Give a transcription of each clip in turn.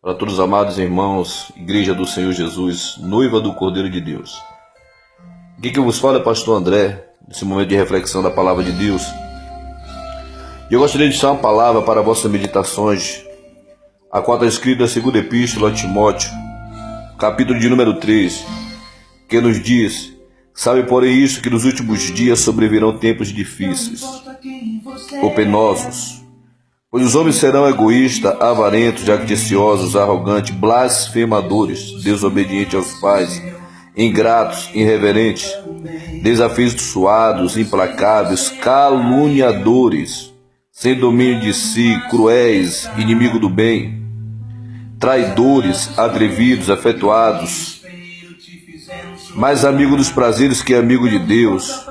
Para todos os amados irmãos, Igreja do Senhor Jesus, noiva do Cordeiro de Deus. Aqui que vos fala é o pastor André, nesse momento de reflexão da palavra de Deus. E eu gostaria de deixar uma palavra para vossas meditações, a qual está escrita na segunda epístola a Timóteo, capítulo de número 3, que nos diz: sabe, porém, isso, que nos últimos dias sobrevirão tempos difíceis, ou penosos, pois os homens serão egoístas, avarentos, jacticiosos, arrogantes, blasfemadores, desobedientes aos pais, ingratos, irreverentes, desafeiçoados, implacáveis, caluniadores, sem domínio de si, cruéis, inimigo do bem, traidores, atrevidos, afetuados, mais amigo dos prazeres que amigo de Deus,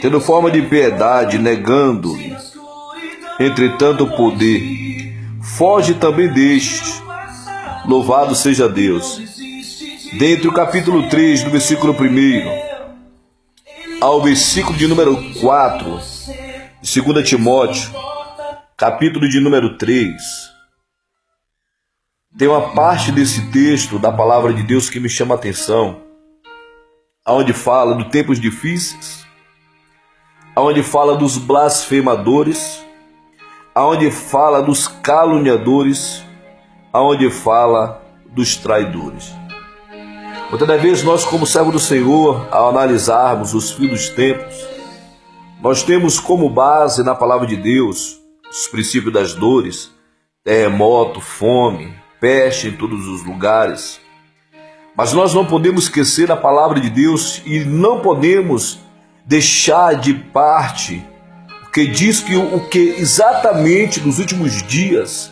tendo forma de piedade, negando-lhe, entretanto, o poder. Foge também deste. Louvado seja Deus. Dentre o capítulo 3, do versículo 1 ao versículo de número 4, de 2 Timóteo, capítulo de número 3, tem uma parte desse texto da palavra de Deus que me chama a atenção, onde fala dos tempos difíceis, onde fala dos blasfemadores, aonde fala dos caluniadores, aonde fala dos traidores. Muitas vezes nós, como servo do Senhor, ao analisarmos os fins dos tempos, nós temos como base na palavra de Deus os princípios das dores, terremoto, fome, peste em todos os lugares. Mas nós não podemos esquecer a palavra de Deus e não podemos deixar de parte, porque diz que o que exatamente nos últimos dias,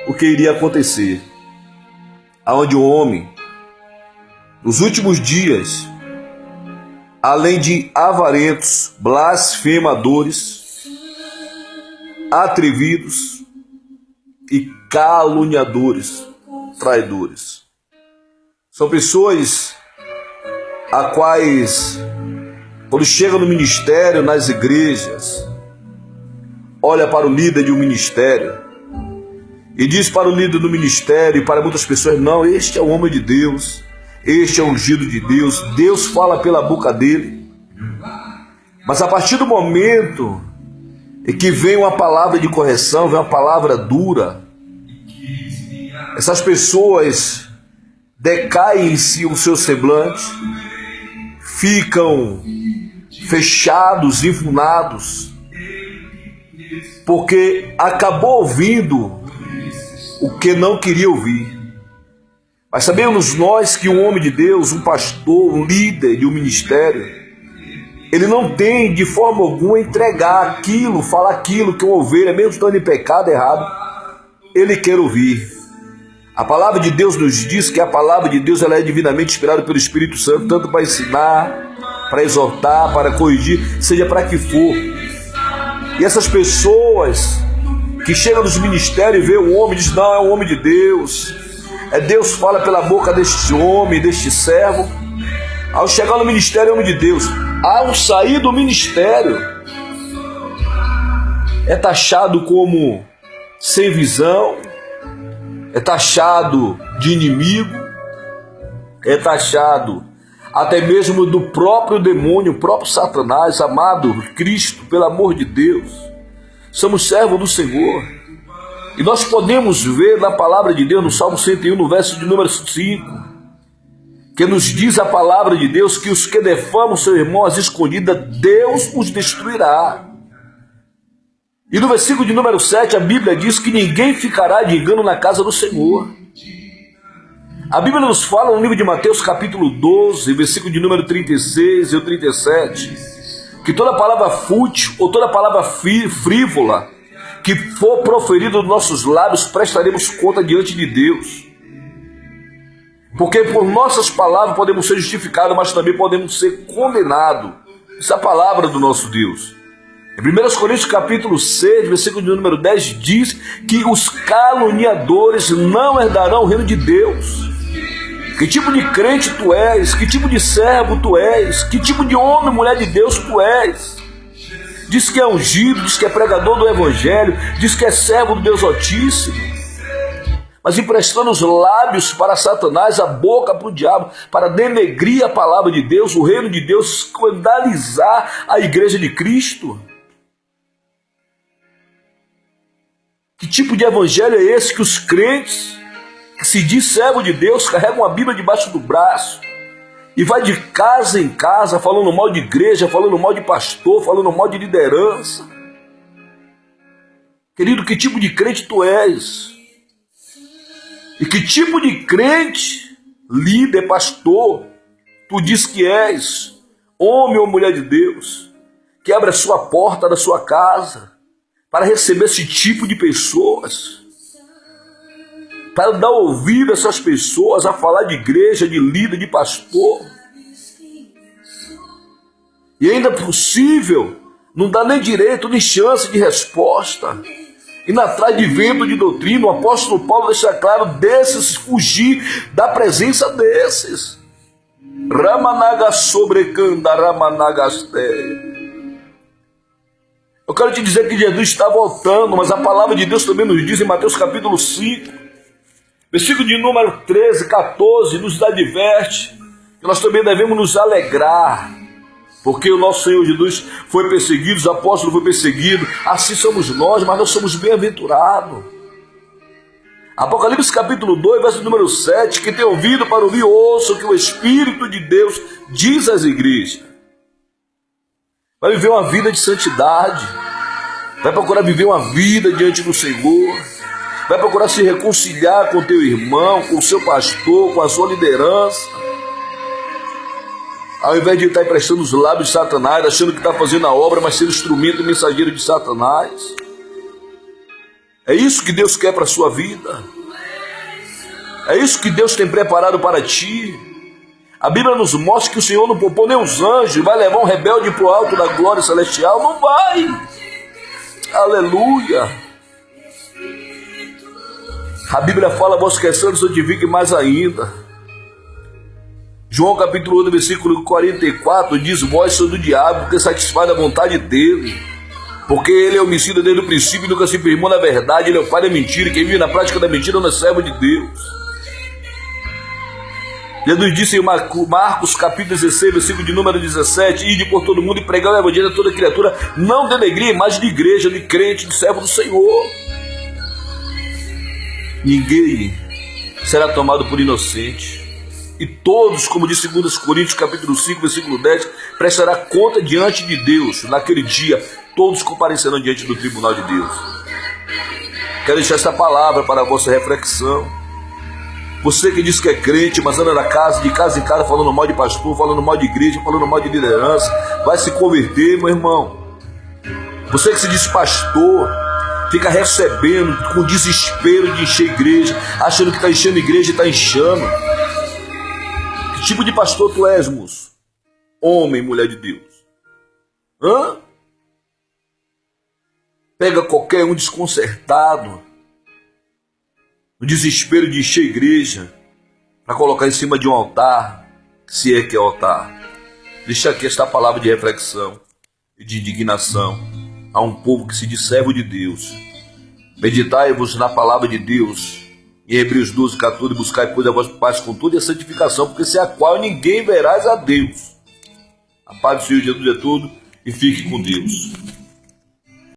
o que iria acontecer, aonde o homem, nos últimos dias, além de avarentos, blasfemadores, atrevidos e caluniadores, traidores, são pessoas a quais, quando chegam no ministério, nas igrejas, olha para o líder de um ministério e diz para o líder do ministério e para muitas pessoas: não, este é o homem de Deus, este é o ungido de Deus, Deus fala pela boca dele. Mas a partir do momento em que vem uma palavra de correção, vem uma palavra dura, essas pessoas decaem em si o seu semblante, ficam fechados, enfunados, porque acabou ouvindo o que não queria ouvir. Mas sabemos nós que um homem de Deus, um pastor, um líder de um ministério, ele não tem de forma alguma entregar aquilo, falar aquilo que uma ovelha, mesmo estando em pecado errado, ele quer ouvir. A palavra de Deus nos diz que a palavra de Deus ela é divinamente inspirada pelo Espírito Santo, tanto para ensinar, para exortar, para corrigir, seja para que for. E essas pessoas que chegam nos ministérios e vê o homem e diz: não, é um homem de Deus, é Deus fala pela boca deste homem, deste servo. Ao chegar no ministério, é homem de Deus. Ao sair do ministério, é taxado como sem visão, é taxado de inimigo, é taxado até mesmo do próprio demônio, o próprio Satanás. Amado Cristo, pelo amor de Deus, somos servos do Senhor. E nós podemos ver na palavra de Deus, no Salmo 101, no verso de número 5, que nos diz a palavra de Deus que os que defamam seu irmão às escondidas, Deus os destruirá. E no versículo de número 7, a Bíblia diz que ninguém ficará de engano na casa do Senhor. A Bíblia nos fala no livro de Mateus, capítulo 12, versículo de número 36 e 37, que toda palavra fútil ou toda palavra frívola que for proferida dos nossos lábios, prestaremos conta diante de Deus. Porque por nossas palavras podemos ser justificados, mas também podemos ser condenados. Essa é a palavra do nosso Deus. Em 1 Coríntios capítulo 6, versículo de número 10, diz que os caluniadores não herdarão o reino de Deus. Que tipo de crente tu és? Que tipo de servo tu és? Que tipo de homem, mulher de Deus tu és? Diz que é ungido, diz que é pregador do Evangelho, diz que é servo do Deus Altíssimo. mas emprestando os lábios para Satanás, a boca para o diabo, para denegrir a palavra de Deus, o reino de Deus, escandalizar a igreja de Cristo. Que tipo de evangelho é esse que os crentes, que se diz servo de Deus, carregam a Bíblia debaixo do braço e vai de casa em casa falando mal de igreja, falando mal de pastor, falando mal de liderança? Querido, que tipo de crente tu és? E que tipo de crente, líder, pastor, tu diz que és? Homem ou mulher de Deus, que abre a sua porta da sua casa para receber esse tipo de pessoas, para dar ouvido a essas pessoas, a falar de igreja, de líder, de pastor. E ainda possível, não dá nem direito, nem chance de resposta. Indo atrás de vento de doutrina, o apóstolo Paulo deixa claro, desses fugir da presença desses. Ramanaga sobrecanda, ramanagasteia. Eu quero te dizer que Jesus está voltando, mas a palavra de Deus também nos diz em Mateus capítulo 5, versículo de número 13, 14, nos adverte que nós também devemos nos alegrar, porque o nosso Senhor Jesus foi perseguido, os apóstolos foram perseguidos, assim somos nós, mas nós somos bem-aventurados. Apocalipse capítulo 2, verso número 7, que tem ouvido para ouvir, ouça o que o Espírito de Deus diz às igrejas. Vai viver uma vida de santidade, vai procurar viver uma vida diante do Senhor, vai procurar se reconciliar com o teu irmão, com o seu pastor, com a sua liderança, ao invés de estar emprestando os lábios de Satanás, achando que está fazendo a obra, mas sendo instrumento e mensageiro de Satanás. É isso que Deus quer para a sua vida. É isso que Deus tem preparado para ti. A Bíblia nos mostra que o Senhor não poupou nem os anjos, vai levar um rebelde para o alto da glória celestial. Não vai. Aleluia. A Bíblia fala, vós que santos, santifiquem mais ainda. João capítulo 1, versículo 44 diz, vós sois do diabo, porque satisfaz a vontade dele, porque ele é homicida desde o princípio e nunca se firmou na verdade, ele é o pai da mentira, e quem vive na prática da mentira não é servo de Deus. Jesus disse em Marcos capítulo 16, versículo de número 17, ide por todo mundo e pregar o evangelho a toda criatura, não denegrir mais de igreja, de crente, de servo do Senhor. Ninguém será tomado por inocente. E todos, como diz 2 Coríntios capítulo 5, versículo 10, prestará conta diante de Deus. Naquele dia, todos comparecerão diante do tribunal de Deus. Quero deixar essa palavra para a vossa reflexão. Você que diz que é crente, mas anda de casa em casa, falando mal de pastor, falando mal de igreja, falando mal de liderança, vai se converter, meu irmão. Você que se diz pastor, fica recebendo com desespero de encher igreja, achando que está enchendo igreja e está inchando. Que tipo de pastor tu és, moço? Homem, mulher de Deus. Pega qualquer um desconcertado, no desespero de encher a igreja, para colocar em cima de um altar, se é que é altar. Deixa aqui esta palavra de reflexão e de indignação a um povo que se diz servo de Deus. Meditai-vos na palavra de Deus, em Hebreus 12, 14, buscai, pois, a vossa paz com toda a santificação, porque sem a qual ninguém verás a Deus. A paz do Senhor Jesus é tudo, e fique com Deus.